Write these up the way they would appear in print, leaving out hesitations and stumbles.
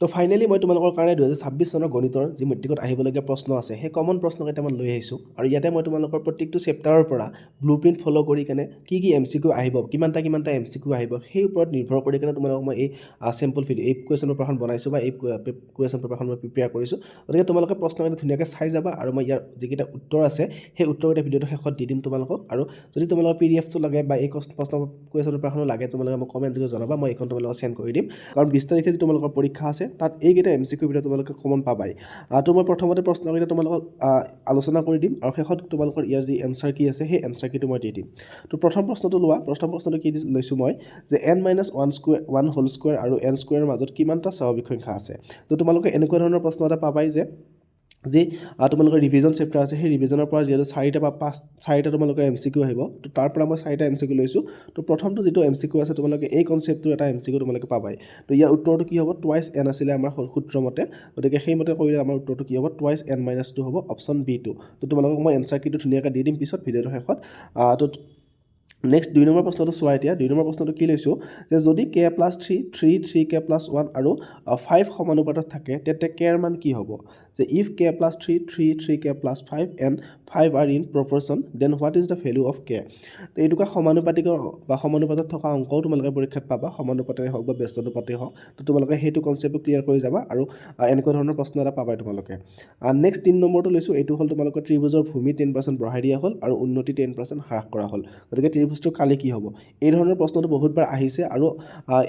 তো ফাইনেলি মই তোমালোকৰ কাৰণে 2026 চনৰ গণিতৰ যি মেট্ৰিকত আহিবলগীয়া প্ৰশ্ন আছে সেই কমন প্ৰশ্ন কেইটামান লৈ আহিছোঁ আৰু ইয়াতে মই তোমালোকৰ প্ৰত্যেকটো চেপ্টাৰৰ পৰা ব্লুপ্ৰিণ্ট ফ'ল' কৰি কেনে কি MCQ আহিব কিমানটা MCQ আহিব সেই ওপৰত নিৰ্ভৰ কৰি কেনে তোমালোকক মই এই চেম্পল ভিডিঅ' এই কুৱেশ্যন পেপাৰখন বনাইছোঁ বা এই কুৱেশ্যন পেপাৰখন মই প্ৰিপেয়াৰ কৰিছোঁ গতিকে তোমালোকে প্ৰশ্নকেইটা ধুনীয়াকৈ চাই যাবা আৰু মই ইয়াৰ যিকেইটা উত্তৰ আছে সেই উত্তৰকেইটা ভিডিঅ'টো শেষত দি দিম তোমালোকক আৰু যদি তোমালোকৰ PDF-টো লাগে বা এই প্ৰশ্ন কুৱেশ্যন পেপাৰখনো লাগে তোমালোকে মোক কমেণ্ট যোগে জনাবা মই এইখন তোমালোকক চেণ্ড কৰি দিম কাৰণ 20 তাৰিখে যি তোমালোকৰ পৰীক্ষা আছে তাত এইকেইটা MCQ ভিডিঅ' তোমালোকে কমন পাবাই তো মই প্ৰথমতে প্ৰশ্নকেইটা তোমালোকক আলোচনা কৰি দিম আৰু শেষত তোমালোকৰ ইয়াৰ যি এনচাৰ কি আছে সেই এনচাৰ কিটো মই দি দিম তো প্ৰথম প্ৰশ্নটো লোৱা প্ৰথম প্ৰশ্নটো কি লৈছোঁ মই যে n-1 হোল স্কুৱেৰ আৰু n স্কুৱেৰৰ মাজত কিমানটা স্বাভাৱিক সংখ্যা আছে তো তোমালোকে এনেকুৱা ধৰণৰ প্ৰশ্ন এটা পাবাই যে তোমালোকৰ ৰিভিজন চেপ্টাৰ আছে সেই ৰিভিজনৰ পৰা যিহেতু 4টা বা 5টা তোমালোকৰ MCQ আহিব তো তাৰ পৰা মই 4টা MCQ লৈছোঁ তো প্ৰথমটো যিটো MCQ আছে তোমালোকে এই কনচেপ্টটো এটা MCQ তোমালোকে পাবাই তো ইয়াৰ উত্তৰটো কি হ'ব টুৱাইচ n আছিলে আমাৰ সূত্ৰ মতে গতিকে সেইমতে কৰিলে আমাৰ উত্তৰটো কি হ'ব টুৱাইচ n-2 হ'ব অপশ্যন B2 তো তোমালোকক মই এনচাৰ কিটো ধুনীয়াকৈ দি দিম পিছত ভিডিঅ'টোৰ শেষত তো নেক্সট 2 নম্বৰ প্ৰশ্নটো চোৱা এতিয়া 2 নম্বৰ প্ৰশ্নটো কি লৈছোঁ যে যদি k+3 3k+1 আৰু 5 সমানুপাতত থাকে তেন্তে k ৰ মান কি হ'ব যে if k+3 3k+5 and 5 are in proportion then what is the value of k তো এইটোকা সমানুপাতত থকা অংকও তোমালোকে পৰীক্ষাত পাবা সমানুপাতেৰে হওক বা ব্যস্তানুপাতেই হওক তো তোমালোকে সেইটো কনচেপ্টটো ক্লিয়াৰ কৰি যাবা আৰু এনেকুৱা ধৰণৰ প্ৰশ্ন এটা পাবাই তোমালোকে নেক্সট 3 নম্বৰটো লৈছোঁ এইটো হ'ল তোমালোকৰ ত্ৰিভুজৰ ভূমি 10% বঢ়াই দিয়া হ'ল আৰু উন্নতি 10% হ্ৰাস কৰা হ'ল গতিকে ত্ৰিভুজটো কালি কি হ'ব এই ধৰণৰ প্ৰশ্নটো বহুতবাৰ আহিছে আৰু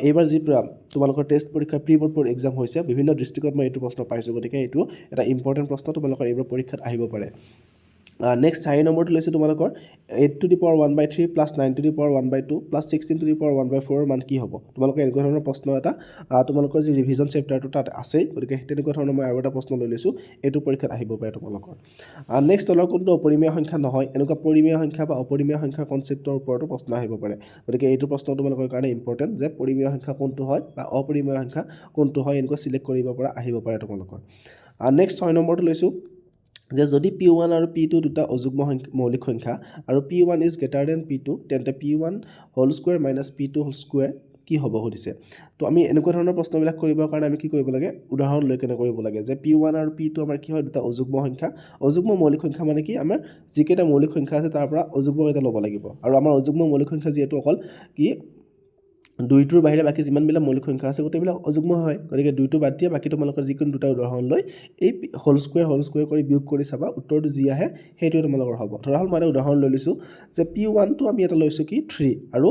এইবাৰ যি তোমালোকৰ টেষ্ট পৰীক্ষা প্ৰি বোৰ্ড এক্সাম হৈছে বিভিন্ন ডিষ্ট্ৰিক্টত মই এইটো প্ৰশ্ন পাইছোঁ গতিকে এইটো এটা ইম্পৰ্টেণ্ট প্ৰশ্ন তোমালোকৰ এইবাৰ পৰীক্ষাত আহিব পাৰে নেক্সট 4 নম্বৰটো লৈছোঁ তোমালোকৰ 8^1/3 + 9^1/2 + 16^1/4 মান কি হ'ব তোমালোকে এনেকুৱা ধৰণৰ প্ৰশ্ন এটা তোমালোকৰ যি ৰিভিজন চেপ্টাৰটো তাত আছেই গতিকে তেনেকুৱা ধৰণৰ মই আৰু এটা প্ৰশ্ন লৈ লৈছোঁ এইটো পৰীক্ষাত আহিব পাৰে তোমালোকৰ নেক্সট তলৰ কোনটো অপৰিমেয় সংখ্যা নহয় এনেকুৱা পৰিমেয় সংখ্যা বা অপৰিমেয় সংখ্যাৰ কনচেপ্টৰ ওপৰতো প্ৰশ্ন আহিব পাৰে গতিকে এইটো প্ৰশ্ন তোমালোকৰ কাৰণে ইম্পৰ্টেণ্ট যে পৰিমেয় সংখ্যা কোনটো হয় বা অপৰিমেয় সংখ্যা কোনটো হয় এনেকুৱা চিলেক্ট কৰিব পৰা আহিব পাৰে তোমালোকৰ নেক্সট 6 নম্বৰটো লৈছোঁ যে যদি P1 আৰু P2 দুটা অযুগ্ম মৌলিক সংখ্যা আৰু P1 is greater than P2 তেন্তে P1 whole square minus P2 whole square কি হ'ব সুধিছে তো আমি এনেকুৱা ধৰণৰ প্ৰশ্নবিলাক কৰিবৰ কাৰণে আমি কি কৰিব লাগে উদাহৰণ লৈ কেনে কৰিব লাগে যে P1 আৰু P2 আমাৰ কি হয় দুটা অযুগ্ম সংখ্যা অযুগ্ম মৌলিক সংখ্যা মানে কি আমাৰ যিকেইটা মৌলিক সংখ্যা আছে তাৰ পৰা অযুগ্ম এটা ল'ব লাগিব আৰু আমাৰ অযুগ্ম মৌলিক সংখ্যা যিহেতু অকল কি 2টোৰ বাহিৰে বাকী যিমানবিলাক মৌলিক সংখ্যা আছে গোটেইবিলাক অযুগ্ম হয় গতিকে 2টো বাদ দিয়ে বাকী তোমালোকৰ যিকোনো দুটা উদাহৰণ লৈ এই হোল স্কুৱেৰ কৰি বিয়োগ কৰি চাবা উত্তৰটো যি আহে সেইটোৱে তোমালোকৰ হ'ব ধৰা হ'ল মই এটা উদাহৰণ লৈ লৈছোঁ যে P1টো আমি এটা লৈছোঁ কি 3 আৰু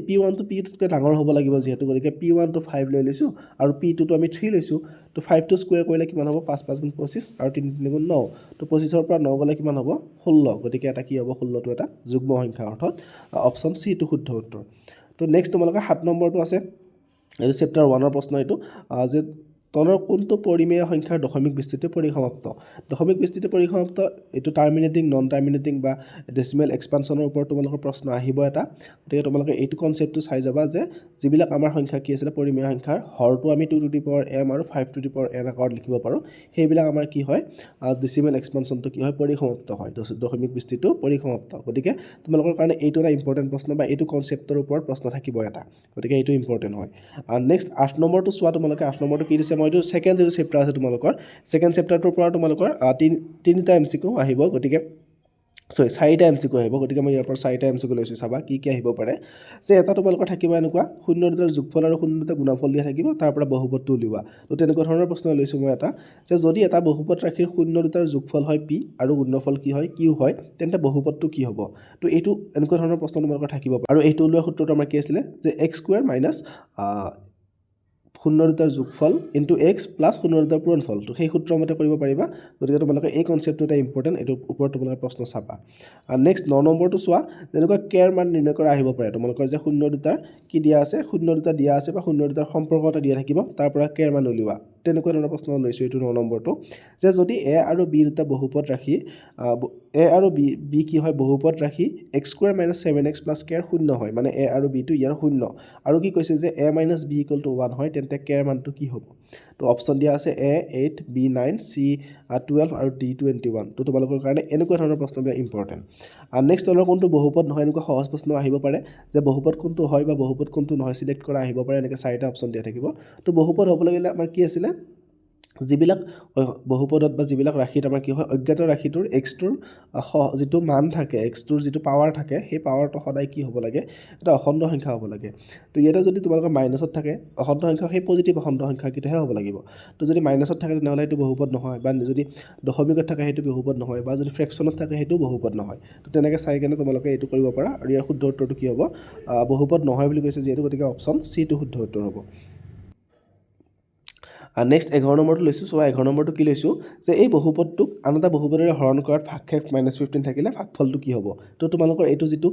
P1টো P2তকৈ ডাঙৰ হ'ব লাগিব যিহেতু গতিকে P1টো 5 লৈ লৈছোঁ আৰু P2টো আমি 3 লৈছোঁ তো 5টো স্কুৱেৰ কৰিলে কিমান হ'ব 5 × 5 = 25 আৰু 3 × 3 = 9 তো 25ৰ পৰা 9 গ'লে কিমান হ'ব 16 গতিকে এটা কি হ'ব 16টো এটা যুগ্ম সংখ্যা অৰ্থাৎ অপশ্যন চিটো শুদ্ধ উত্তৰ তো নেক্সট তোমালোকে 7 নম্বৰটো আছে এইটো চেপ্টাৰ 1ৰ প্ৰশ্ন এইটো যে তলৰ কোনটো পৰিমেয় সংখ্যাৰ দশমিক বিস্তৃতি পৰিসমাপ্ত দশমিক বিস্তৃতি পৰিসমাপ্ত এইটো টাৰ্মিনেটিং নন টাৰ্মিনেটিং বা ডেচিমেল এক্সপানশ্যনৰ ওপৰত তোমালোকৰ প্ৰশ্ন আহিব এটা গতিকে তোমালোকে এইটো কনচেপ্টটো চাই যাবা যে যিবিলাক আমাৰ সংখ্যা কি আছিলে পৰিমেয় সংখ্যাৰ হৰটো আমি 2^m আৰু 5^n আকাৰত লিখিব পাৰোঁ সেইবিলাক আমাৰ কি হয় ডেচিমেল এক্সপানশ্যনটো কি হয় পৰিসমাপ্ত হয় দশমিক বিস্তৃতিটো পৰিসমাপ্ত গতিকে তোমালোকৰ কাৰণে এইটো এটা ইম্পৰ্টেণ্ট প্ৰশ্ন বা এইটো কনচেপ্টৰ ওপৰত প্ৰশ্ন থাকিব এটা গতিকে এইটো ইম্পৰ্টেণ্ট হয় নেক্সট 8 নম্বৰটো চোৱা তোমালোকে 8 নম্বৰটো কি দিছে মই এইটো ছেকেণ্ড যিটো চেপ্টাৰ আছে তোমালোকৰ ছেকেণ্ড চেপ্টাৰটোৰ পৰা তোমালোকৰ তিনিটা MCQ আহিব গতিকে 4টা MCQ আহিব গতিকে মই ইয়াৰ পৰা 4টা MCQ লৈছোঁ চাবা কি আহিব পাৰে যে এটা তোমালোকৰ থাকিব এনেকুৱা 0 যোগফল আৰু 0 গুণফল দিয়া থাকিব তাৰ পৰা বহুপদটো উলিওৱা তো তেনেকুৱা ধৰণৰ প্ৰশ্ন লৈছোঁ মই এটা যে যদি এটা বহুপদ ৰাশিৰ 0 যোগফল হয় p আৰু গুণফল কি হয় q হয় তেন্তে বহুপদটো কি হ'ব তো এইটো এনেকুৱা ধৰণৰ প্ৰশ্ন তোমালোকৰ থাকিব আৰু এইটো উলিওৱা সূত্ৰটো আমাৰ কি আছিলে যে x² - 0 যোগফল ইনটু x প্লাছ 0 পূৰণফল তো সেই সূত্ৰ মতে কৰিব পাৰিবা গতিকে তোমালোকে এই কনচেপ্টটো এটা ইম্পৰ্টেণ্ট এইটোৰ ওপৰত তোমালোকে প্ৰশ্ন চাবা নেক্সট 9 নম্বৰটো চোৱা যেনেকুৱা কেৰ মান নিৰ্ণয় কৰা আহিব পাৰে তোমালোকৰ যে 0 কি দিয়া আছে 0 দিয়া আছে বা 0 সম্পৰ্ক এটা দিয়া থাকিব তাৰ পৰা কেৰ মান উলিওৱা তেনেকুৱা ধৰণৰ প্ৰশ্ন লৈছোঁ এইটো 9 নম্বৰটো যে যদি a আৰু b দুটা বহুপদ ৰাশি a আৰু b কি হয় বহুপদ ৰাশি x² - 7x + k 0 হয় মানে a আৰু b টো ইয়াৰ 0 আৰু কি কৈছে যে a - b = 1 হয় তেন্তে তেতিয়া কে ৰ মানটো কি হ'ব তো অপশ্যন দিয়া আছে A 8 B 9 C 12 আৰু D 21 তো তোমালোকৰ কাৰণে এনেকুৱা ধৰণৰ প্ৰশ্নবিলাক ইম্পৰ্টেণ্ট আৰু নেক্সট তলৰ কোনটো বহুপদ নহয় এনেকুৱা সহজ প্ৰশ্ন আহিব পাৰে যে বহুপদ কোনটো হয় বা বহুপদ কোনটো নহয় সিলেক্ট কৰা আহিব পাৰে এনেকৈ চাৰিটা অপশ্যন দিয়া থাকিব তো বহুপদ হ'বলৈ গ'লে আমাৰ কি আছিলে যিবিলাক বহুপদত বা যিবিলাক ৰাশিত আমাৰ কি হয় অজ্ঞাত ৰাশিটোৰ এক্সটোৰ যিটো মান থাকে এক্সটোৰ যিটো পাৱাৰ থাকে সেই পাৱাৰটো সদায় কি হ'ব লাগে এটা অখণ্ড সংখ্যা হ'ব লাগে তো ইয়াতে যদি তোমালোকৰ মাইনাছত থাকে অখণ্ড সংখ্যা সেই পজিটিভ অখণ্ড সংখ্যাকেইটাহে হ'ব লাগিব তো যদি মাইনাছত থাকে তেনেহ'লে সেইটো বহুপদ নহয় বা যদি দশমিকত থাকে সেইটো বহুপদ নহয় বা যদি ফ্ৰেকশ্যনত থাকে সেইটোও বহুপদ নহয় তো তেনেকৈ চাই কেনে তোমালোকে এইটো কৰিব পাৰা আৰু ইয়াৰ শুদ্ধ উত্তৰটো কি হ'ব বহুপদ নহয় বুলি কৈছে যিহেতু গতিকে অপশ্যন চিটো শুদ্ধ উত্তৰ হ'ব নেক্সট 11 নম্বৰটো লৈছোঁ চোৱা 11 নম্বৰটো কি লৈছোঁ যে এই বহুপদটোক আন এটা বহুপদৰে হৰণ কৰাত ভাগশেষ -15 থাকিলে ভাগফলটো কি হ'ব তো তোমালোকৰ এইটো যিটো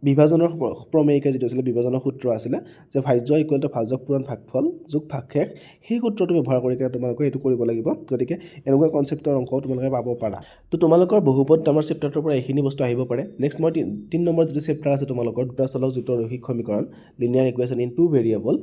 বিভাজনৰ প্ৰমেয়িকা যিটো আছিলে বিভাজনৰ সূত্ৰ আছিলে যে ভাজ্য ইকুৱেল টু ভাজক পূৰণ ভাগফল যোগ ভাগশেষ সেই সূত্ৰটো ব্যৱহাৰ কৰি কিনে তোমালোকে এইটো কৰিব লাগিব গতিকে এনেকুৱা কনচেপ্টৰ অংক তোমালোকে পাব পাৰা তো তোমালোকৰ বহুপদ নামৰ চেপ্টাৰটোৰ পৰা এইখিনি বস্তু আহিব পাৰে নেক্সট মই 3 নম্বৰ যিটো চেপ্টাৰ আছে তোমালোকৰ দুটা চলক জোঁটৰ ৰৈখিক সমীকৰণ linear equation in two variable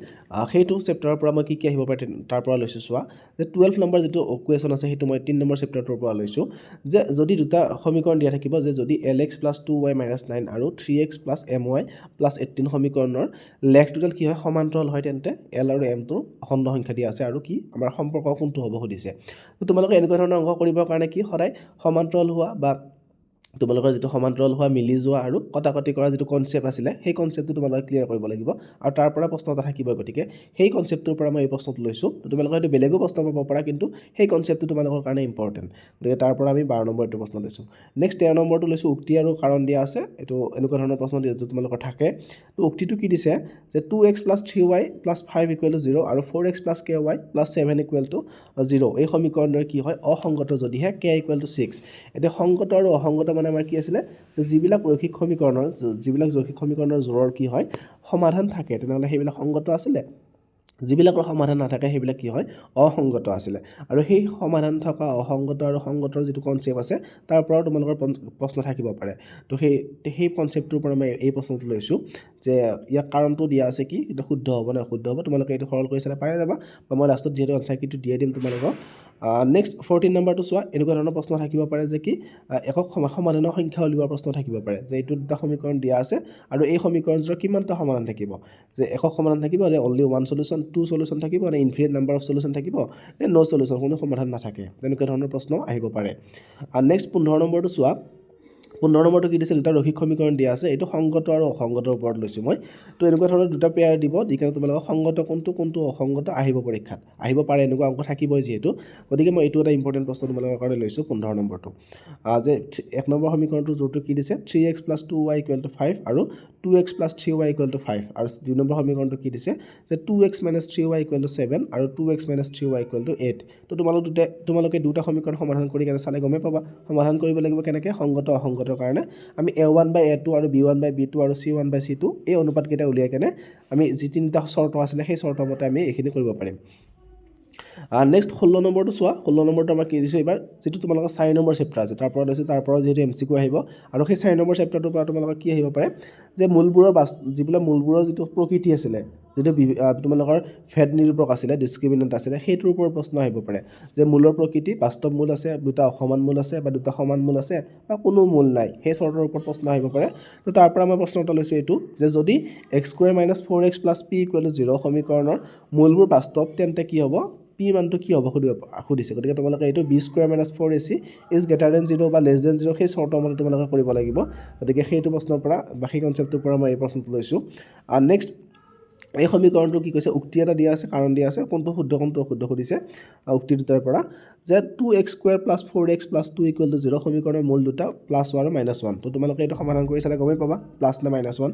সেইটো চেপ্টাৰৰ পৰা মই কি আহিব পাৰে তাৰ পৰা লৈছোঁ চোৱা যে 12 নম্বৰ যিটো ইকুৱেশ্যন আছে সেইটো মই 3 নম্বৰ চেপ্টাৰটোৰ পৰা লৈছোঁ যে যদি দুটা সমীকৰণ দিয়া থাকিব যে যদি LX + 2y - 9 আৰু 3x + my + 18 সমীকৰণৰ লেগ টোটেল কি হয় সমান্তৰাল হয় তেন্তে L আৰু M টোৰ অখণ্ড সংখ্যা দিয়া আছে আৰু কি আমাৰ সম্পৰ্ক কোনটো হ'ব সুধিছে তো তোমালোকে এনেকুৱা ধৰণৰ অংক কৰিবৰ কাৰণে কি সদায় সমান্তৰাল হোৱা বা তোমালোকৰ যিটো সমান্তৰাল হোৱা মিলি যোৱা আৰু কটাকটি কৰা যিটো কনচেপ্ট আছিলে সেই কনচেপ্টটো তোমালোকে ক্লিয়াৰ কৰিব লাগিব আৰু তাৰ পৰা প্ৰশ্ন এটা থাকিব গতিকে সেই কনচেপ্টটোৰ পৰা মই এই প্ৰশ্নটো লৈছোঁ তো তোমালোকে হয়তো বেলেগো প্ৰশ্ন পাব পাৰা কিন্তু সেই কনচেপ্টটো তোমালোকৰ কাৰণে ইম্পৰ্টেণ্ট গতিকে তাৰ পৰা আমি 12 নম্বৰ এইটো প্ৰশ্ন লৈছোঁ নেক্সট 13 নম্বৰটো লৈছোঁ উক্তি আৰু কাৰণ দিয়া আছে এইটো এনেকুৱা ধৰণৰ প্ৰশ্ন যিটো তোমালোকৰ থাকে তো উক্তিটো কি দিছে যে 2x + 3y + 5 = 0 আৰু 4x + ky + 7 = 0 এই সমীকৰণৰ কি হয় অসংগত যদিহে k = 6 এতিয়া সংগত আৰু অসংগত মানে আমাৰ কি আছিলে যে যিবিলাক ৰৈখিক সমীকৰণৰ জোৰৰ কি হয় সমাধান থাকে তেনেহ'লে সেইবিলাক সংগত আছিলে যিবিলাকৰ সমাধান নাথাকে সেইবিলাক কি হয় অসংগত আছিলে আৰু সেই সমাধান থকা অসংগত আৰু সংগতৰ যিটো কনচেপ্ট আছে তাৰ পৰাও তোমালোকৰ প্ৰশ্ন থাকিব পাৰে তো সেই কনচেপ্টটোৰ পৰা মই এই প্ৰশ্নটো লৈছোঁ যে ইয়াক কাৰণটো দিয়া আছে কি এইটো শুদ্ধ হ'ব নে অশুদ্ধ হ'ব তোমালোকে এইটো সৰল কৰি চালে পাই যাবা বা মই লাষ্টত যিহেতু আনচাৰ কিটো দিয়ে দিম তোমালোকক নেক্সট 14 নম্বৰটো চোৱা এনেকুৱা ধৰণৰ প্ৰশ্ন থাকিব পাৰে যে কি একক সমাধানৰ সংখ্যা উলিওৱাৰ প্ৰশ্ন থাকিব পাৰে যে এইটো দুটা সমীকৰণ দিয়া আছে আৰু এই সমীকৰণটোৰ কিমানটা সমাধান থাকিব যে একক সমাধান থাকিব নে only one solution two solution থাকিব নে ইনফিনিট নাম্বাৰ অফ সলিউশ্যন থাকিব নে নো সলিউশ্যন কোনো সমাধান নাথাকে তেনেকুৱা ধৰণৰ প্ৰশ্ন আহিব পাৰে আৰু নেক্সট 15 নম্বৰটো চোৱা 15 নম্বৰটো কি দিছে দুটা ৰৈখিক সমীকৰণ দিয়া আছে এইটো সংগত আৰু অসংগতৰ ওপৰত লৈছোঁ মই তো এনেকুৱা ধৰণৰ দুটা পেয়াৰ দিব দি কাৰণে তোমালোকক সংগত কোনটো অসংগত আহিব পৰীক্ষাত আহিব পাৰে এনেকুৱা অংক থাকিবই যিহেতু গতিকে মই এইটো এটা ইম্পৰ্টেণ্ট প্ৰশ্ন তোমালোকৰ কাৰণে লৈছোঁ 15 নম্বৰটো যে 1 নম্বৰ সমীকৰণটো যোনটো কি দিছে 3x + 2y = 5 আৰু 2x + 3y = 5 আৰু 2 নম্বৰ সমীকৰণটো কি দিছে যে 2x - 3y = 7 আৰু 2x - 3y = 8 তো তোমালোকে দুটা সমীকৰণ সমাধান কৰি কেনে চালে গমে পাবা সমাধান কৰিব লাগিব কেনেকৈ সংগত অসংগতৰ কাৰণে আমি a1/a2 আৰু b1/b2 আৰু c1/c2 এই অনুপাতকেইটা উলিয়াই কেনে আমি যি তিনিটা চৰ্ত আছিলে সেই চৰ্ত মতে আমি এইখিনি কৰিব পাৰিম নেক্সট 16 নম্বৰটো চোৱা 16 নম্বৰটো আমাৰ কি দিছোঁ এইবাৰ যিটো তোমালোকৰ 4 নম্বৰ চেপ্টাৰ আছে তাৰ পৰা লৈছোঁ তাৰ পৰা যিহেতু MCQ আহিব আৰু সেই 4 নম্বৰ চেপ্টাৰটোৰ পৰা তোমালোকৰ কি আহিব পাৰে যে যিবিলাক মূলবোৰৰ যিটো প্ৰকৃতি আছিলে যিটো তোমালোকৰ ভেদ নিৰূপক আছিলে ডিছক্ৰিমিনেণ্ট আছিলে সেইটোৰ ওপৰত প্ৰশ্ন আহিব পাৰে যে মূলৰ প্ৰকৃতি বাস্তৱ মূল আছে দুটা অসমান মূল আছে বা দুটা সমান মূল আছে বা কোনো মূল নাই সেই চৰ্তৰ ওপৰত প্ৰশ্ন আহিব পাৰে তো তাৰ পৰা মই প্ৰশ্ন এটা লৈছোঁ এইটো যে যদি x² - 4x + p = 0 সমীকৰণৰ মূলবোৰ বাস্তৱ তেন্তে কি হ'ব p মানটো কি হ'ব সুধিছে গতিকে তোমালোকে এইটো b² - 4ac = 0 বা <0 সেই চৰ্তৰ মতে তোমালোকে কৰিব লাগিব গতিকে সেইটো প্ৰশ্নৰ পৰা বা সেই কনচেপ্টটোৰ পৰা মই এই প্ৰশ্নটো লৈছোঁ আৰু নেক্সট এই সমীকৰণটো কি কৈছে উক্তি এটা দিয়া আছে কাৰণ দিয়া আছে কোনটো শুদ্ধ কোনটো অশুদ্ধ সুধিছে উক্তি দুটাৰ পৰা যে 2x² + 4x + 2 = 0 সমীকৰণৰ মূল দুটা +1 আৰু -1 তো তোমালোকে এইটো সমাধান কৰি চালে গমেই পাবা প্লাছ নে -1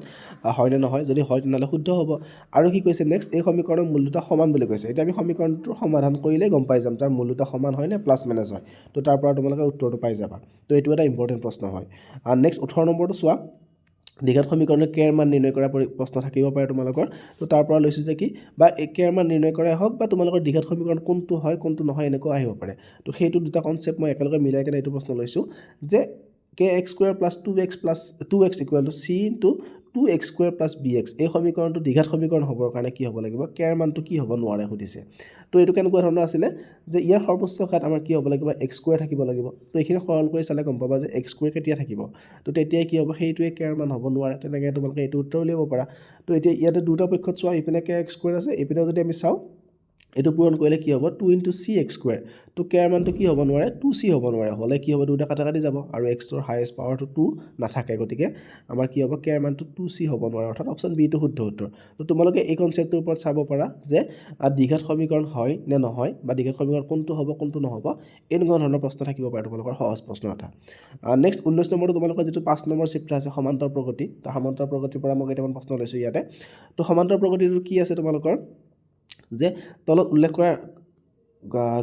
হয় নে নহয় যদি হয় তেনেহ'লে শুদ্ধ হ'ব আৰু কি কৈছে নেক্সট এই সমীকৰণৰ মূল দুটা সমান বুলি কৈছে এতিয়া আমি সমীকৰণটোৰ সমাধান কৰিলে গম পাই যাম তাৰ মূল দুটা সমান হয় নে প্লাছ মাইনাছ হয় তো তাৰ পৰা তোমালোকে উত্তৰটো পাই যাবা তো এইটো এটা ইম্পৰ্টেণ্ট প্ৰশ্ন হয় আৰু নেক্সট 18 নম্বৰটো চোৱা দ্বিঘাত সমীকৰণৰ কে ৰ মান নিৰ্ণয় কৰা প্ৰশ্ন থাকিব পাৰে তোমালোকৰ তো তাৰ পৰা লৈছোঁ যে কি বা কে ৰ মান নিৰ্ণয় কৰাই হওক বা তোমালোকৰ দ্বিঘাত সমীকৰণ কোনটো হয় কোনটো নহয় এনেকুৱা আহিব পাৰে তো সেইটো দুটা কনচেপ্ট মই একেলগে মিলাই কেনে এইটো প্ৰশ্ন লৈছোঁ যে kx² + 2x = c * 2x² + bx এই সমীকৰণটো দ্বিঘাত সমীকৰণ হ'বৰ কাৰণে কি হ'ব লাগিব k ৰ মানটো কি হ'ব নোৱাৰে সুধিছে তো এইটো কেনেকুৱা ধৰণৰ আছিলে যে ইয়াৰ সৰ্বোচ্চ ঘাত আমাৰ কি হ'ব লাগিব x² থাকিব লাগিব তো এইখিনি সৰল কৰি চালে গম পাবা যে x² কেতিয়া থাকিব তো তেতিয়াই কি হ'ব সেইটোৱে k ৰ মান হ'ব নোৱাৰে তেনেকৈ তোমালোকে এইটো উত্তৰ উলিয়াব পাৰা তো এতিয়া ইয়াতে দুটা পক্ষত চোৱা ইপিনে kx² আছে ইপিনেও যদি আমি চাওঁ এইটো পূৰণ কৰিলে কি হ'ব 2 * cx², তো k ৰ মানটো কি হ'ব নোৱাৰে 2c হ'ব নোৱাৰে হ'লে কি হ'ব দুটা কাটা কাটি যাব আৰু x ৰ হাইয়েষ্ট পাৱাৰটো 2 নাথাকে গতিকে আমাৰ কি হ'ব k ৰ মানটো 2c হ'ব নোৱাৰে অৰ্থাৎ অপশ্যন বি টো শুদ্ধ উত্তৰ তো তোমালোকে এই কনচেপ্টৰ ওপৰত চাব পাৰা যে দ্বিঘাত সমীকৰণ হয় নে নহয় বা দ্বিঘাত সমীকৰণ কোনটো হ'ব কোনটো নহ'ব এনেকুৱা ধৰণৰ প্ৰশ্ন থাকিব পাৰে তোমালোকৰ সহজ প্ৰশ্ন এটা নেক্সট 19 নম্বৰটো তোমালোকৰ যিটো 5 নম্বৰ চেপ্টাৰ আছে সমান্তৰ প্ৰগতি তাৰ সমান্তৰ প্ৰগতিৰ পৰা মই কেইটামান প্ৰশ্ন লৈছোঁ ইয়াতে তো সমান্তৰ প্ৰগতিটো কি আছে তোমালোকৰ যে তলত উল্লেখ কৰা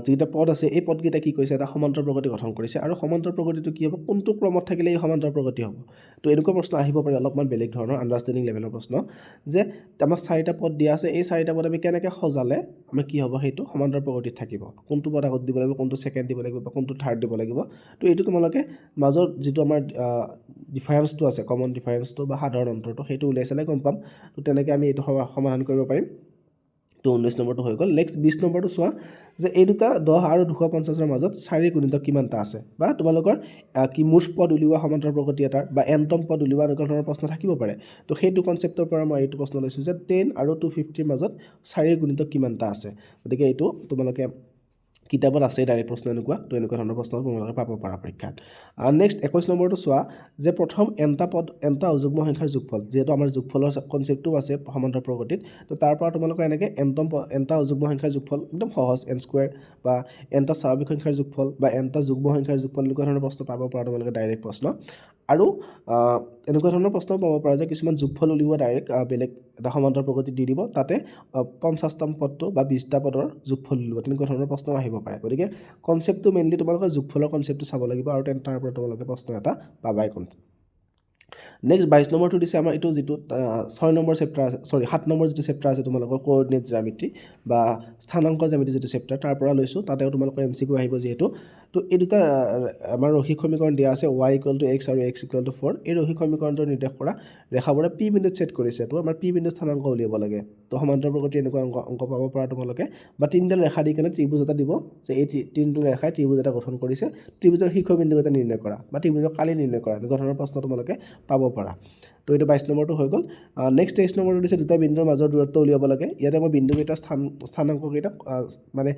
যিটা পদ আছে এই পদকেইটা কি কৰিছে এটা সমান্তৰ প্ৰগতি গঠন কৰিছে আৰু সমান্তৰ প্ৰগতিটো কি হ'ব কোনটো ক্ৰমত থাকিলে এই সমান্তৰ প্ৰগতি হ'ব তো এনেকুৱা প্ৰশ্ন আহিব পাৰে অলপমান বেলেগ ধৰণৰ আণ্ডাৰষ্টেণ্ডিং লেভেলৰ প্ৰশ্ন যে আমাক চাৰিটা পদ দিয়া আছে এই চাৰিটা পদ আমি কেনেকৈ সজালে আমাৰ কি হ'ব সেইটো সমান্তৰ প্ৰগতিত থাকিব কোনটো পদ আগত দিব লাগিব কোনটো ছেকেণ্ড দিব লাগিব বা কোনটো থাৰ্ড দিব লাগিব তো এইটো তোমালোকে মাজৰ যিটো আমাৰ ডিফাৰেন্সটো আছে কমন ডিফাৰেন্সটো বা সাধাৰণ অন্তৰটো সেইটো উলিয়াই চালে গম পাম তো তেনেকৈ আমি এইটো সমাধান কৰিব পাৰিম তো 19 নম্বৰটো হৈ গ'ল নেক্সট 20 নম্বৰটো চোৱা যে এই দুটা 10 আৰু 250ৰ মাজত 4 গুণিতক কিমানটা আছে বা তোমালোকৰ কি মুঠ পদ উলিওৱা সমান্তৰ প্ৰগতি এটাৰ বা এনতম পদ উলিওৱা এনেকুৱা ধৰণৰ প্ৰশ্ন থাকিব পাৰে তো সেইটো কনচেপ্টৰ পৰা মই এইটো প্ৰশ্ন লৈছোঁ যে 10 আৰু 250ৰ মাজত 4 গুণিতক কিমানটা আছে গতিকে এইটো তোমালোকে কিতাপত আছে ডাইৰেক্ট প্ৰশ্ন এনেকুৱা তো এনেকুৱা ধৰণৰ প্ৰশ্ন তোমালোকে পাব পাৰা পৰীক্ষাত নেক্সট 21 নম্বৰটো চোৱা যে প্ৰথম এনটা অযুগ্ম সংখ্যাৰ যোগফল যিহেতু আমাৰ যোগফলৰ কনচেপ্টটো আছে সমান্তৰ প্ৰগতিত তো তাৰ পৰা তোমালোকে এনেকৈ এনটা অযুগ্ম সংখ্যাৰ যোগফল একদম সহজ n² বা এনটা স্বাভাৱিক সংখ্যাৰ যোগফল বা এনটা যুগ্ম সংখ্যাৰ যোগফল এনেকুৱা ধৰণৰ প্ৰশ্ন পাব পাৰা তোমালোকে ডাইৰেক্ট প্ৰশ্ন আৰু এনেকুৱা ধৰণৰ প্ৰশ্ন পাব পাৰা যে কিছুমান যোগফল উলিওৱা ডাইৰেক্ট বেলেগ এটা সমান্তৰ প্ৰগতি দি দিব তাতে 50তম পদটো বা 20টা পদৰ যোগফল উলিওৱা তেনেকুৱা ধৰণৰ প্ৰশ্ন আহিব পাৰে গতিকে কনচেপ্টটো মেইনলি তোমালোকে যোগফলৰ কনচেপ্টটো চাব লাগিব আৰু তাৰ পৰা তোমালোকে প্ৰশ্ন এটা পাবাই নেক্সট 22 নম্বৰটো দিছে আমাৰ এইটো যিটো 6 নম্বৰ চেপ্টাৰ আছে 7 নম্বৰ যিটো চেপ্টাৰ আছে তোমালোকৰ কোঅৰ্ডিনেট জ্যামিতি বা স্থানাংক জ্যামিতি যিটো চেপ্টাৰ তাৰ পৰা লৈছোঁ তাতেও তোমালোকৰ MCQ আহিব যিহেতু তো এই দুটা আমাৰ ৰৈখিক সমীকৰণ দিয়া আছে y = x আৰু x = 4 এই ৰৈখিক সমীকৰণটো নিৰ্দেশ কৰা ৰেখাবোৰে p বিন্দুত ছেদ কৰিছে তো আমাৰ p বিন্দুৰ স্থানাংক উলিয়াব লাগে তো সমান্তৰ প্ৰগতি এনেকুৱা অংক পাব পৰা তোমালোকে বা তিনিডাল ৰেখা দি কেনে ত্ৰিভুজ এটা দিব যে এই তিনিডাল ৰেখাই ত্ৰিভুজ এটা গঠন কৰিছে ত্ৰিভুজৰ শীৰ্ষবিন্দু এটা নিৰ্ণয় কৰা বা ত্ৰিভুজৰ কালি নিৰ্ণয় কৰা এনেকুৱা ধৰণৰ প্ৰশ্ন তোমালোকে পাব পাৰা তো এইটো 22 নম্বৰটো হৈ গ'ল নেক্সট 23 নম্বৰটো দিছে দুটা বিন্দুৰ মাজৰ দূৰত্ব উলিয়াব লাগে ইয়াতে মই বিন্দুকেইটাৰ স্থানাংককেইটা মানে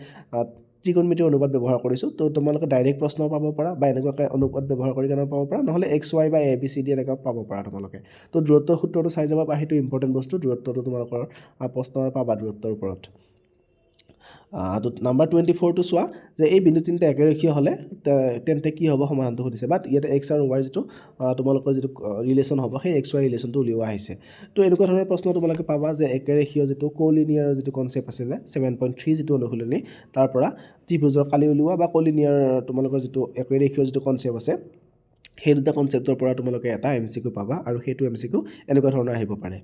ত্ৰিকোণমিতিৰ অনুপাত ব্যৱহাৰ কৰিছোঁ তো তোমালোকে ডাইৰেক্ট প্ৰশ্ন পাব পাৰা বা এনেকুৱাকৈ অনুপাত ব্যৱহাৰ কৰি কেনে পাব পাৰা নহ'লে XY বা ABCD এনেকুৱা পাব পাৰা তোমালোকে তো দূৰত্বৰ সূত্ৰটো চাই যাবা বা সেইটো ইম্পৰ্টেণ্ট বস্তু দূৰত্বটো তোমালোকৰ প্ৰশ্ন পাবা দূৰত্বৰ ওপৰত তো নাম্বাৰ 24টো চোৱা যে এই বিন্দু তিনিটা একেৰেখীয় হ'লে তেন্তে কি হ'ব সমাধানটো সুধিছে বাট ইয়াতে x আৰু y যিটো তোমালোকৰ যিটো ৰিলেশ্যন হ'ব সেই XY ৰিলেশ্যনটো উলিওৱা আহিছে তো এনেকুৱা ধৰণৰ প্ৰশ্ন তোমালোকে পাবা যে একেৰেখীয় যিটো কলিনিয়াৰ যিটো কনচেপ্ট আছিলে 7.3 যিটো অনুশীলনী তাৰ পৰা ত্ৰিভুজৰ কালি উলিওৱা বা কলিনিয়াৰ তোমালোকৰ যিটো একেৰেখীয় যিটো কনচেপ্ট আছে সেই দুটা কনচেপ্টৰ পৰা তোমালোকে এটা MCQ পাবা আৰু সেইটো MCQ এনেকুৱা ধৰণৰ আহিব পাৰে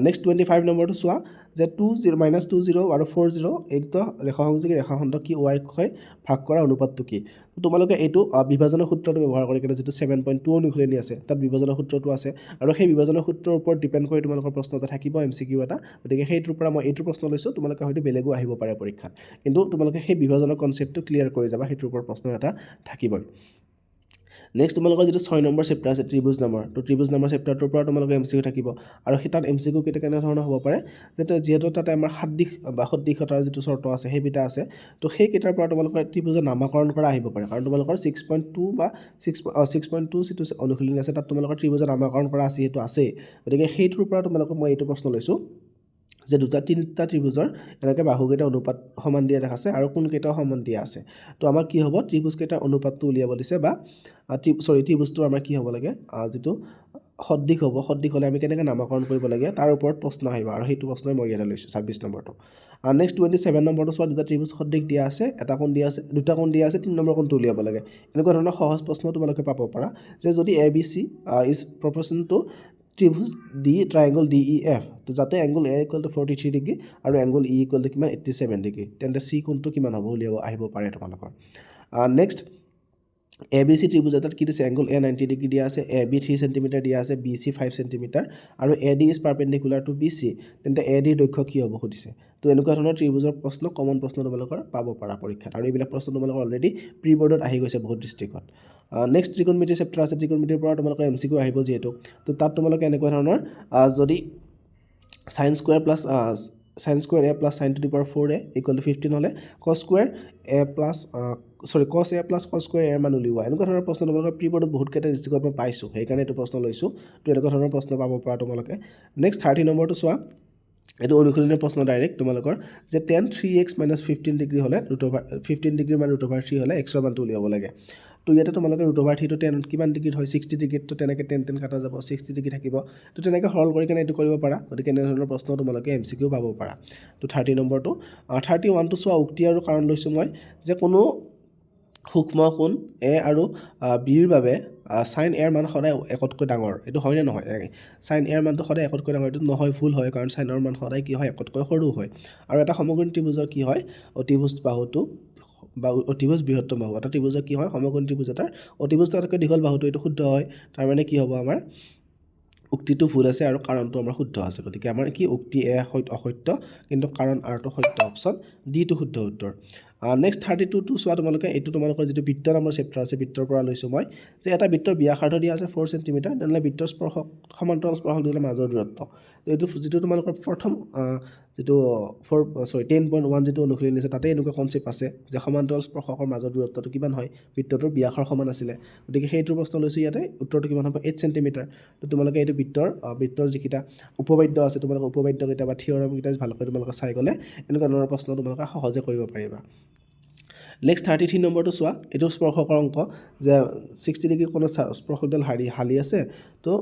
নেক্সট 25 নম্বৰটো চোৱা যে 20 -20 আৰু 40 এই দুটা ৰেখাসংযোগী ৰেখাখণ্ড কি y ক ভাগ কৰা অনুপাতটো কি তোমালোকে এইটো বিভাজনৰ সূত্ৰটো ব্যৱহাৰ কৰি কেনে যিটো 7.2 অনুশীলনী আছে তাত বিভাজনৰ সূত্ৰটো আছে আৰু সেই বিভাজনৰ সূত্ৰৰ ওপৰত ডিপেণ্ড কৰি তোমালোকৰ প্ৰশ্ন এটা থাকিব MCQ এটা গতিকে সেইটোৰ পৰা মই এইটো প্ৰশ্ন লৈছোঁ তোমালোকে হয়তো বেলেগো আহিব পাৰে পৰীক্ষাত কিন্তু তোমালোকে সেই বিভাজনৰ কনচেপ্টটো ক্লিয়াৰ কৰি যাবা সেইটোৰ ওপৰত প্ৰশ্ন এটা থাকিবই নেক্সট তোমালোকৰ যিটো 6 নম্বৰ চেপ্টাৰ আছে ত্ৰিভুজ নামৰ তো ত্ৰিভুজ নামৰ চেপ্টাৰটোৰ পৰা তোমালোকৰ MCQ থাকিব আৰু সেই তাত MCQ কেনেধৰণৰ হ'ব পাৰে যে যিহেতু তাতে আমাৰ সাদৃশ বা সদৃশতাৰ যিটো চৰ্ত আছে সেইকেইটা আছে তো সেইকেইটাৰ পৰা তোমালোকৰ ত্ৰিভুজৰ নামাকৰণ কৰা আহিব পাৰে কাৰণ তোমালোকৰ 6.2 বা 6.2 যিটো অনুশীলনী আছে তাত তোমালোকৰ ত্ৰিভুজৰ নামাকৰণ কৰা আছে সেইটো আছে গতিকে সেইটোৰ পৰা তোমালোকক মই এইটো প্ৰশ্ন লৈছোঁ যে তিনিটা ত্ৰিভুজৰ এনেকৈ বাহুকেইটা অনুপাত সমান দিয়া দেখাইছে আৰু কোনকেইটাও সমান দিয়া আছে তো আমাৰ কি হ'ব ত্ৰিভুজকেইটাৰ অনুপাতটো উলিয়াব দিছে বা ত্ৰিভুজটো আমাৰ কি হ'ব লাগে যিটো সদৃশ হ'ব সদৃশ হ'লে আমি কেনেকৈ নামাকৰণ কৰিব লাগে তাৰ ওপৰত প্ৰশ্ন আহিব আৰু সেইটো প্ৰশ্নই মই ইয়াতে লৈছোঁ 26 নম্বৰটো নেক্সট 27 নম্বৰটো চোৱা দুটা ত্ৰিভুজ সদৃশ দিয়া আছে এটা কোণ দিয়া আছে দুটা কোণ দিয়া আছে 3 নম্বৰ কোণটো উলিয়াব লাগে এনেকুৱা ধৰণৰ সহজ প্ৰশ্ন তোমালোকে পাব পাৰা যে যদি ABC ইজ প্ৰপৰ্চন টু ত্ৰিভুজ ডি ট্ৰাইংগল DEF তো যাতে এংগল A = 43 ডিগ্ৰী আৰু এংগল E = কিমান 87 ডিগ্ৰী তেন্তে C কোণটো কিমান হ'ব উলিয়াব আহিব পাৰে তোমালোকৰ নেক্সট ABC ত্ৰিভুজ এটাত কি দিছে এংগল A 90 ডিগ্ৰী দিয়া আছে, AB 3 সেন্টিমিটাৰ দিয়া আছে, BC 5 সেন্টিমিটাৰ আৰু AD is perpendicular to BC, তেন্তে AD দৈৰ্ঘ্য কি হ'ব সুধিছে। তো এনেকুৱা ধৰণৰ ত্ৰিভুজৰ প্ৰশ্ন কমন প্ৰশ্ন তোমালোকৰ পাব পাৰা পৰীক্ষাত, আৰু এইবিলাক প্ৰশ্ন তোমালোকৰ অলৰেডি প্ৰি বৰ্ডত আহি গৈছে বহুত ডিষ্ট্ৰিক্টত। নেক্সট ত্ৰিকোণমিতি চেপ্টাৰ আছে, ত্ৰিকোণমিতিৰ পৰা তোমালোকৰ MCQ আহিব যিহেতু, তো তাত তোমালোকে এনেকুৱা ধৰণৰ যদি sin square plus sin square A plus sin to the power 4A equal to 15 হ'লে cos square A plus cos A plus cos square A মান উলিওৱা, এনেকুৱা ধৰণৰ প্ৰশ্ন তোমালোকৰ প্ৰি বৰ্ডত বহুতকেইটা ডিষ্ট্ৰিক্টত মই পাইছোঁ, সেইকাৰণে এইটো প্ৰশ্ন লৈছোঁ। তো এনেকুৱা ধৰণৰ প্ৰশ্ন পাব পৰা তোমালোকে। নেক্সট 30 নম্বৰটো চোৱা, এইটো অনুশীলনীয় প্ৰশ্ন ডাইৰেক্ট তোমালোকৰ, যে tan 3x - 15 ডিগ্ৰী হ'লে √15 ডিগ্ৰী মান √3 হ'লে x ৰ মানটো উলিয়াব লাগে। তো ইয়াতে তোমালোকে √3 টো tan কিমান ডিগ্ৰীত হয় 60 ডিগ্ৰীত, তো তেনেকৈ tan কাটা যাব, 60 ডিগ্ৰী থাকিব। তো তেনেকৈ সৰল কৰি কেনে এইটো কৰিব পাৰা, গতিকে এনেধৰণৰ প্ৰশ্ন তোমালোকে MCQ পাব পাৰা। তো 30 নম্বৰটো 31টো চোৱা, উক্তি আৰু কাৰণ লৈছোঁ মই, যে কোনো সূক্ষ্ম কোণ A আৰু Bৰ বাবে sin A ৰ মান সদায় একতকৈ ডাঙৰ, এইটো হয়নে নহয়? sin A ৰ মানটো সদায় একতকৈ ডাঙৰ, এইটো নহয়, ভুল হয়, কাৰণ sin ৰ মান সদায় কি হয় একতকৈ সৰু হয়। আৰু এটা সমকোণী ত্ৰিভুজৰ কি হয়, অতিভুজ বাহুটো বা অতিভুজ বৃহত্তম বাহু, এটা ত্ৰিভুজৰ কি হয়, সমকোণী ত্ৰিভুজ এটাৰ অতিভুজটো আটাইতকৈ দীঘল বাহুটো, এইটো শুদ্ধ হয়। তাৰ মানে কি হ'ব, আমাৰ উক্তিটো ভুল আছে আৰু কাৰণটো আমাৰ শুদ্ধ আছে, গতিকে আমাৰ কি উক্তি A অসত্য কিন্তু কাৰণ Rটো সত্য, অপশ্যন ডিটো শুদ্ধ উত্তৰ। নেক্সট 32টো চোৱা তোমালোকে, এইটো তোমালোকৰ যিটো বৃত্ত নামৰ চেপ্টাৰ আছে, বৃত্তৰ পৰা লৈছোঁ মই, যে এটা বৃত্তৰ ব্যাসাৰ্ধ দিয়া আছে 4 সেন্টিমিটাৰ, তেনেহ'লে বৃত্তৰ স্পৰ্শক সমান্তৰাল স্পৰ্শক দিলে মাজৰ দূৰত্ব। তো এইটো যিটো তোমালোকৰ প্ৰথম যিটো 10.1 যিটো অনুশীলনী আছে, তাতে এনেকুৱা কনচেপ্ট আছে যে সমান্তৰাল স্পৰ্শকৰ মাজৰ দূৰত্বটো কিমান হয়, বৃত্তটোৰ ব্যাসৰ সমান আছিলে, গতিকে সেইটো প্ৰশ্ন লৈছোঁ ইয়াতে, উত্তৰটো কিমান হ'ব 8 সেন্টিমিটাৰ। তো তোমালোকে এইটো বৃত্তৰ যিকেইটা উপবাদ্য আছে, তোমালোকে উপবাদ্যকেইটা বা থিয়ৰমকেইটা ভালকৈ তোমালোকে চাই গ'লে এনেকুৱা ধৰণৰ প্ৰশ্ন তোমালোকে সহজে কৰিব পাৰিবা। নেক্সট 33 নম্বৰটো চোৱা, এইটো স্পৰ্শকৰ অংক, যে 60 ডিগ্ৰী কোণত স্পৰ্শকডাল হালি আছে, তো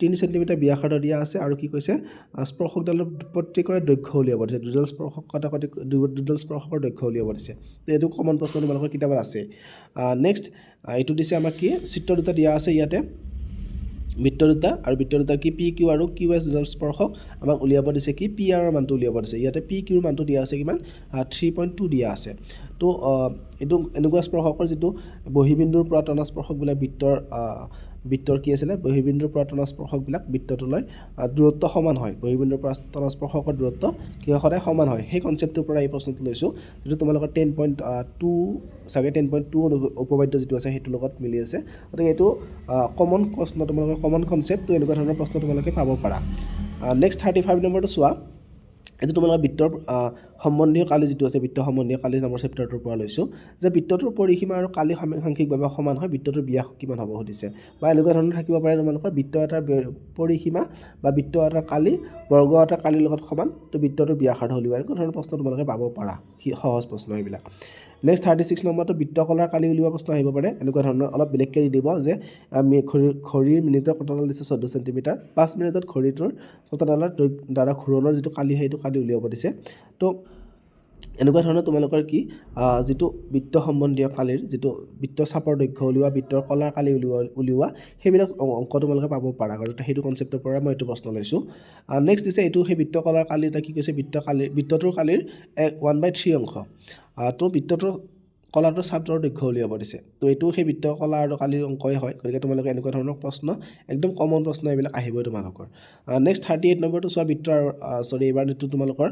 3 সেন্টিমিটাৰ ব্যাসাৰ্ধ দিয়া আছে, আৰু কি কৈছে স্পৰ্শকডালৰ প্ৰত্যেকৰে দৈৰ্ঘ্য উলিয়াব দিছে, দুডাল স্পৰ্শকৰ দৈৰ্ঘ্য উলিয়াব দিছে। তো এইটো কমন প্ৰশ্ন তোমালোকৰ কিতাপত আছে। নেক্সট এইটো দিছে আমাক কি, চিত্ৰ দুটা দিয়া আছে ইয়াতে, বৃত্ত দুটা, আৰু বৃত্ত দুটাৰ কি PQ আৰু QS দুডাল স্পৰ্শক আমাক উলিয়াব দিছে, কি PR ৰ মানটো উলিয়াব দিছে। ইয়াতে PQ ৰ মানটো দিয়া আছে কিমান, 3.2 দিয়া আছে। তো এইটো এনেকুৱা স্পৰ্শকৰ যিটো বহিবিন্দুৰ পৰা টনা স্পৰ্শকবিলাক বৃত্তৰ কি আছিলে, বহিবিন্দুৰ পৰা টনা স্পৰ্শকবিলাক বৃত্তটোলৈ দূৰত্ব সমান হয়, বহিবিন্দুৰ পৰা টনা স্পৰ্শকৰ দূৰত্ব কি হয়, সদায় সমান হয়, সেই কনচেপ্টটোৰ পৰা এই প্ৰশ্নটো লৈছোঁ, যিটো তোমালোকৰ 10.2 চাগে 10.2 উপবাদ্য যিটো আছে সেইটোৰ লগত মিলি আছে, গতিকে এইটো কমন প্ৰশ্ন, তোমালোকৰ কমন কনচেপ্ট, তো এনেকুৱা ধৰণৰ প্ৰশ্ন তোমালোকে পাব পাৰা। নেক্সট 35 নম্বৰটো চোৱা, এইটো তোমালোকৰ বৃত্তৰ সম্বন্ধীয় কালি যিটো আছে, বৃত্ত সম্বন্ধীয় কালি নামৰ চেপ্টাৰটোৰ পৰা লৈছোঁ, যে বৃত্তটোৰ পৰিসীমা আৰু কালি সাংখ্যিকভাৱে সমান হয়, বৃত্তটোৰ ব্যাস কিমান হ'ব সুধিছে। বা এনেকুৱা ধৰণৰ থাকিব পাৰে তোমালোকৰ, বৃত্ত এটাৰ পৰিসীমা বা বৃত্ত এটাৰ কালি বৰ্গ এটাৰ কালিৰ লগত সমান, তো বৃত্তটোৰ ব্যাসাৰ্ধ উলিওৱা, এনেকুৱা ধৰণৰ প্ৰশ্ন তোমালোকে পাব পাৰা, সহজ প্ৰশ্ন এইবিলাক। নেক্সট 36 নম্বৰটো বৃত্তকলাৰ কালি উলিওৱা প্ৰশ্ন আহিব পাৰে, এনেকুৱা ধৰণৰ অলপ বেলেগকৈ দি দিব, যে ঘড়ীৰ মিনিটৰ কটাডাল দিছে 14 সেন্টিমিটাৰ, 5 মিনিটত ঘড়ীটোৰ কটাডালৰ দ্বাৰা ঘূৰণৰ যিটো কালি, সেইটো কালি উলিয়াব দিছে। তো এনেকুৱা ধৰণৰ তোমালোকৰ কি, যিটো বৃত্ত সম্বন্ধীয় কালিৰ যিটো বৃত্তৰ চাপৰ দৈৰ্ঘ্য উলিওৱা, বৃত্তৰ কলাৰ কালি উলিওৱা সেইবিলাক অংক তোমালোকে পাব পাৰা, কাৰণ সেইটো কনচেপ্টৰ পৰা মই এইটো প্ৰশ্ন লৈছোঁ। নেক্সট দিছে, এইটো সেই বৃত্ত কলাৰ কালি, এটা কি কৈছে, বৃত্তটোৰ কালিৰ 1/3 অংশ, তো বৃত্তটোৰ কলাটোৰ চাপৰ দৈৰ্ঘ্য উলিয়াব দিছে, তো এইটো সেই বৃত্ত কলা আৰু কালিৰ অংকই হয়, গতিকে তোমালোকে এনেকুৱা ধৰণৰ প্ৰশ্ন একদম কমন প্ৰশ্ন এইবিলাক আহিবই তোমালোকৰ। নেক্সট 38 নম্বৰটো চোৱা, এইবাৰ যিটো তোমালোকৰ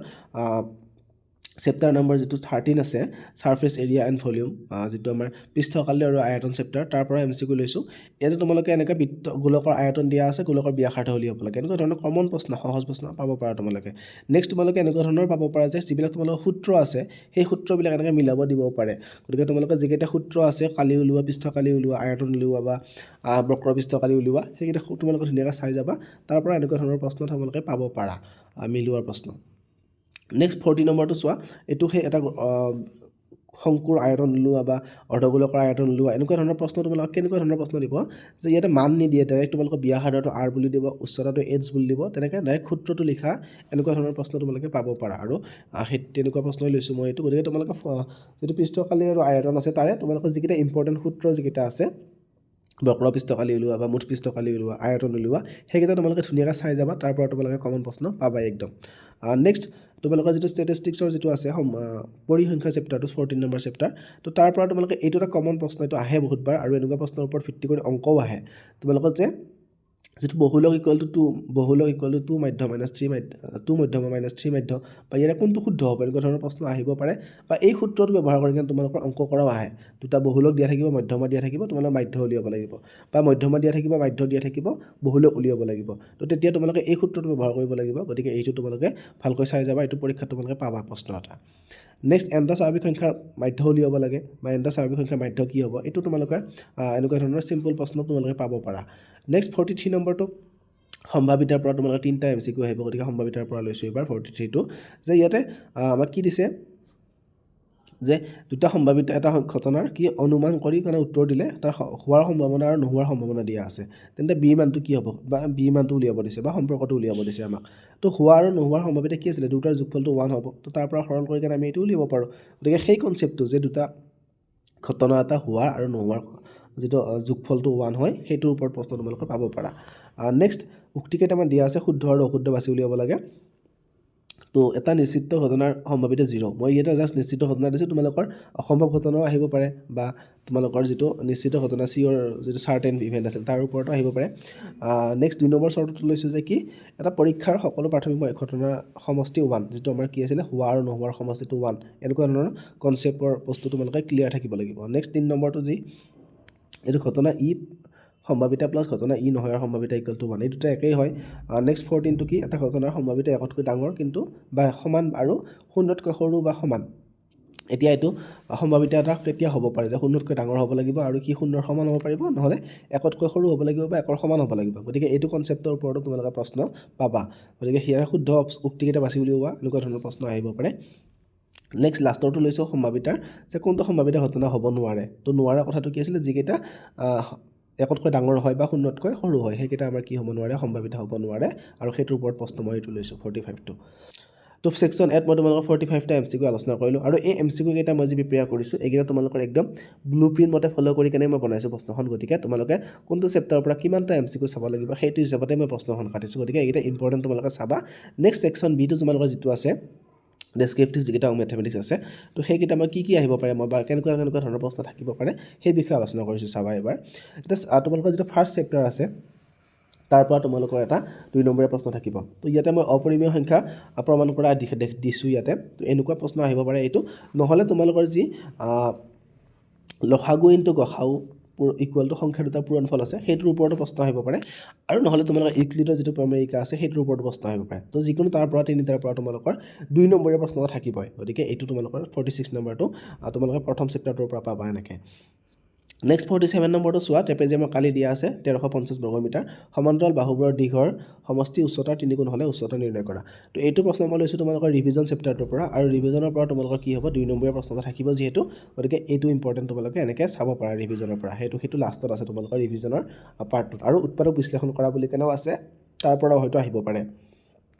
চেপ্টাৰ নম্বৰ যিটো 13 আছে, ছাৰফেচ এৰিয়া এণ্ড ভলিউম, যিটো আমাৰ পৃষ্ঠকালি আৰু আয়তন চেপ্টাৰ, তাৰ পৰা MCQ লৈছোঁ। ইয়াতে তোমালোকে এনেকৈ গোলকৰ আয়তন দিয়া আছে, গোলকৰ ব্যাসাৰ্ধ উলিয়াব লাগে, এনেকুৱা ধৰণৰ কমন প্ৰশ্ন, সহজ প্ৰশ্ন পাব পাৰা তোমালোকে। নেক্সট তোমালোকে এনেকুৱা ধৰণৰ পাব পাৰা, যে যিবিলাক তোমালোকৰ সূত্ৰ আছে, সেই সূত্ৰবিলাক এনেকৈ মিলাব দিব পাৰে, গতিকে তোমালোকে যিকেইটা সূত্ৰ আছে, কালি উলিওৱা, পৃষ্ঠকালি উলিওৱা, আয়তন উলিওৱা বা বক্ৰ পৃষ্ঠকালি উলিওৱা, সেইকেইটা তোমালোকে ধুনীয়াকৈ চাই যাবা, তাৰ পৰা এনেকুৱা ধৰণৰ প্ৰশ্ন তোমালোকে পাব পাৰা, মিলোৱাৰ প্ৰশ্ন। নেক্সট 40 নম্বৰটো চোৱা, এইটো সেই এটা শংকুৰ আয়তন উলিওৱা বা অৰ্ধগোলকৰ আয়তন উলিওৱা, এনেকুৱা ধৰণৰ প্ৰশ্ন তোমালোকে কেনেকুৱা ধৰণৰ প্ৰশ্ন দিব, যে ইয়াতে মান নিদিয়ে, ডাইৰেক্ট তোমালোকৰ ব্যাসাৰ্ধটো R বুলি দিব, উচ্চতাটো H বুলি দিব, তেনেকৈ ডাইৰেক্ট সূত্ৰটো লিখা, এনেকুৱা ধৰণৰ প্ৰশ্ন তোমালোকে পাব পাৰা, আৰু সেই তেনেকুৱা প্ৰশ্নই লৈছোঁ মই এইটো, গতিকে তোমালোকে যিটো পৃষ্ঠকালি আৰু আয়তন আছে, তাৰে তোমালোকৰ যিকেইটা ইম্পৰ্টেণ্ট সূত্ৰ যিকেইটা আছে, বক্ৰ পৃষ্ঠকালি উলিওৱা বা মুঠ পৃষ্ঠকালি উলিওৱা আয়তন উলিওৱা সেইকেইটা তোমালোকে ধুনীয়াকৈ চাই যাবা তাৰ পৰা তোমালোকে কমন প্ৰশ্ন পাবাই একদম নেক্সট তোমালোকৰ যিটো ষ্টেটিষ্টিক্সৰ যিটো আছে পৰিসংখ্যা চেপ্টাৰটো 14 নম্বৰ চেপ্টাৰ তো তাৰ পৰা তোমালোকে এইটো এটা কমন প্ৰশ্ন এইটো আহে বহুতবাৰ আৰু এনেকুৱা প্ৰশ্নৰ ওপৰত ভিত্তি কৰি অংকও আহে তোমালোকৰ যে যিটো বহুলক ইকুৱেল টু 2 বহুলক ইকুৱেল টু 2 মধ্য মাইনাছ 3 মধ্য 2 মধ্যমা মাইনাছ 3 মধ্য বা ইয়াৰে কোনটো শুদ্ধ হ'ব এনেকুৱা ধৰণৰ প্ৰশ্ন আহিব পাৰে বা এই সূত্ৰটো ব্যৱহাৰ কৰি কিনে তোমালোকৰ অংক কৰাও আহে দুটা বহুলক দিয়া থাকিব মধ্যমা দিয়া থাকিব তোমালোকে মাধ্য উলিয়াব লাগিব বা মধ্যমা দিয়া থাকিব মাধ্য দিয়া থাকিব বহুলক উলিয়াব লাগিব তো তেতিয়া তোমালোকে এই সূত্ৰটো ব্যৱহাৰ কৰিব লাগিব গতিকে এইটো তোমালোকে ভালকৈ চাই যাবা এইটো পৰীক্ষাত তোমালোকে পাবা প্ৰশ্ন এটা নেক্সট এনটা স্বাভাৱিক সংখ্যাৰ মাধ্য উলিয়াব লাগে বা এনটা স্বাভাৱিক সংখ্যাৰ মাধ্য কি হ'ব এইটো তোমালোকে এনেকুৱা ধৰণৰ সিম্পল প্ৰশ্ন তোমালোকে পাব পাৰা নেক্সট 43 নম্বৰটো সম্ভাৱিতাৰ পৰা তোমালোকে তিনিটা এমচিকিউ আহিব গতিকে সম্ভাৱিতাৰ পৰা লৈছোঁ এবাৰ 43টো যে ইয়াতে আমাক কি দিছে যে দুটা সম্ভাৱিত এটা ঘটনাৰ কি অনুমান কৰি কাৰণে উত্তৰ দিলে তাৰ হোৱাৰ সম্ভাৱনা আৰু নোহোৱাৰ সম্ভাৱনা দিয়া আছে তেন্তে বি মানটো কি হ'ব বা বি মানটো উলিয়াব দিছে বা সম্পৰ্কটো উলিয়াব দিছে আমাক তো হোৱা আৰু নোহোৱাৰ সম্ভাৱিতা কি আছিলে দুটাৰ যোগফলটো 1 হ'ব তো তাৰ পৰা সৰল কৰি কিনে আমি এইটো উলিয়াব পাৰোঁ গতিকে সেই কনচেপ্টটো যে দুটা ঘটনা এটা হোৱা আৰু নোহোৱাৰ যিটো যোগফলটো 1 হয় সেইটোৰ ওপৰত প্ৰশ্ন তোমালোকে পাব পাৰা নেক্সট উক্তি কেইটামান দিয়া আছে শুদ্ধ আৰু অশুদ্ধ বাছি উলিয়াব লাগে তো এটা নিশ্চিত ঘটনাৰ সম্ভাৱিতা 0 মই ইয়াতে জাষ্ট নিশ্চিত ঘটনা দিছোঁ তোমালোকৰ অসম্ভৱ ঘটনাও আহিব পাৰে বা তোমালোকৰ যিটো নিশ্চিত ঘটনা চিঅৰ যিটো চাৰ্টেন ইভেণ্ট আছিল তাৰ ওপৰতো আহিব পাৰে নেক্সট 2 নম্বৰ চৰ্টটো লৈছোঁ যে কি এটা পৰীক্ষাৰ সকলো প্ৰাথমিক ঘটনাৰ সমষ্টি 1 যিটো আমাৰ কি আছিলে হোৱা আৰু নোহোৱাৰ সমষ্টিটো 1 এনেকুৱা ধৰণৰ কনচেপ্টৰ বস্তু তোমালোকে ক্লিয়াৰ থাকিব লাগিব নেক্সট 3 নম্বৰটো যি এইটো ঘটনা ই সম্ভাৱিতা প্লাছ ঘটনা ই নহয় আৰু সম্ভাৱিতা ইকুৱেল টু 1 এই দুটা একেই হয় নেক্সট 14টো কি এটা ঘটনাৰ সম্ভাৱিতা একতকৈ ডাঙৰ কিন্তু বা সমান আৰু শূন্যতকৈ সৰু বা সমান এতিয়া এইটো সম্ভাৱিতা এটা কেতিয়া হ'ব পাৰে যে শূন্যতকৈ ডাঙৰ হ'ব লাগিব আৰু কি শূন্যৰ সমান হ'ব পাৰিব নহ'লে একতকৈ সৰু হ'ব লাগিব বা একৰ সমান হ'ব লাগিব গতিকে এইটো কনচেপ্টৰ ওপৰতো তোমালোকে প্ৰশ্ন পাবা গতিকে সেয়াৰ শুদ্ধ উক্তিকেইটা বাছি উলিওৱা এনেকুৱা ধৰণৰ প্ৰশ্ন আহিব পাৰে নেক্সট লাষ্টৰটো লৈছোঁ সম্ভাৱিতাৰ যে কোনটো সম্ভাৱিতা ঘটনা হ'ব নোৱাৰে তো নোৱাৰা কথাটো কি আছিলে যিকেইটা একতকৈ ডাঙৰ হয় বা শূন্যতকৈ সৰু হয় সেইকেইটা আমাৰ কি হ'ব নোৱাৰে সম্ভাৱিতা হ'ব নোৱাৰে আৰু সেইটোৰ ওপৰত প্ৰশ্ন মই এইটো লৈছোঁ 45টো তো ছেকশ্যন 8 মই তোমালোকৰ 45টা এমচিকিউ আলোচনা কৰিলোঁ আৰু এই এমচিকিউ কেইটা মই যি প্ৰিপেয়াৰ কৰিছোঁ এইকেইটা তোমালোকৰ একদম ব্লু প্ৰিণ্ট মতে ফ'ল' কৰি কেনে মই বনাইছোঁ প্ৰশ্নখন গতিকে তোমালোকে কোনটো চেপ্টাৰৰ পৰা কিমানটা এমচিকিউ চাব লাগিব সেইটো হিচাপতে মই প্ৰশ্নখন কাটিছোঁ গতিকে এইকেইটা ইম্পৰ্টেণ্ট তোমালোকে চাবা নেক্সট ছেকশ্যন বিটো তোমালোকৰ যিটো আছে ডেছক্ৰিপটিভ যিকেইটা মেথমেটিক্স আছে তো সেইকেইটা মই কি আহিব পাৰে মই বা কেনেকুৱা ধৰণৰ প্ৰশ্ন থাকিব পাৰে সেই বিষয়ে আলোচনা কৰিছোঁ চাবা এবাৰ এতিয়া তোমালোকৰ যিটো ফাৰ্ষ্ট চেপ্টাৰ আছে তাৰ পৰা তোমালোকৰ এটা 2 নম্বৰীয়া প্ৰশ্ন থাকিব তো ইয়াতে মই অপৰিমেয় সংখ্যা প্ৰমাণ কৰা দিছোঁ ইয়াতে তো এনেকুৱা প্ৰশ্ন আহিব পাৰে এইটো নহ'লে তোমালোকৰ যি লসাগু ইনটু গসাউ ইকুৱেল টু সংখ্যা দুটাৰ পূৰণফল আছে সেইটোৰ ওপৰতো প্ৰশ্ন আহিব পাৰে আৰু নহ'লে তোমালোকৰ ইউক্লিডৰ যিটো প্ৰমেয়িকা আছে সেইটোৰ ওপৰতো প্ৰশ্ন আহিব পাৰে তো যিকোনো তাৰ পৰা তিনিটাৰ পৰা তোমালোকৰ 2 নম্বৰীয়া প্ৰশ্ন এটা থাকিবই গতিকে এইটো তোমালোকৰ 46 নম্বৰটো তোমালোকে প্ৰথম চেপ্টাৰটোৰ পৰা পাবা এনেকৈ নেক্সট 47 নম্বৰটো চোৱা ট্ৰেপেজিয়ামৰ কালি দিয়া আছে 1350 বৰ্গমিটাৰ সমান্তৰাল বাহুবোৰৰ দীঘৰ সমষ্টি উচ্চতাৰ 3 গুণ হ'লে উচ্চতা নিৰ্ণয় কৰা তো এইটো প্ৰশ্ন মই লৈছোঁ তোমালোকৰ ৰিভিজন চেপ্টাৰটোৰ পৰা আৰু ৰিভিজনৰ পৰা তোমালোকৰ কি হ'ব 2 নম্বৰীয়া প্ৰশ্ন এটা থাকিব যিহেতু গতিকে এইটো ইম্পৰ্টেণ্ট তোমালোকে এনেকৈ চাব পাৰা ৰিভিজনৰ পৰা সেইটো লাষ্টত আছে তোমালোকৰ ৰিভিজনৰ পাৰ্টটোত আৰু উৎপাদক বিশ্লেষণ কৰা বুলি কেনেও আছে তাৰ পৰাও হয়তো আহিব পাৰে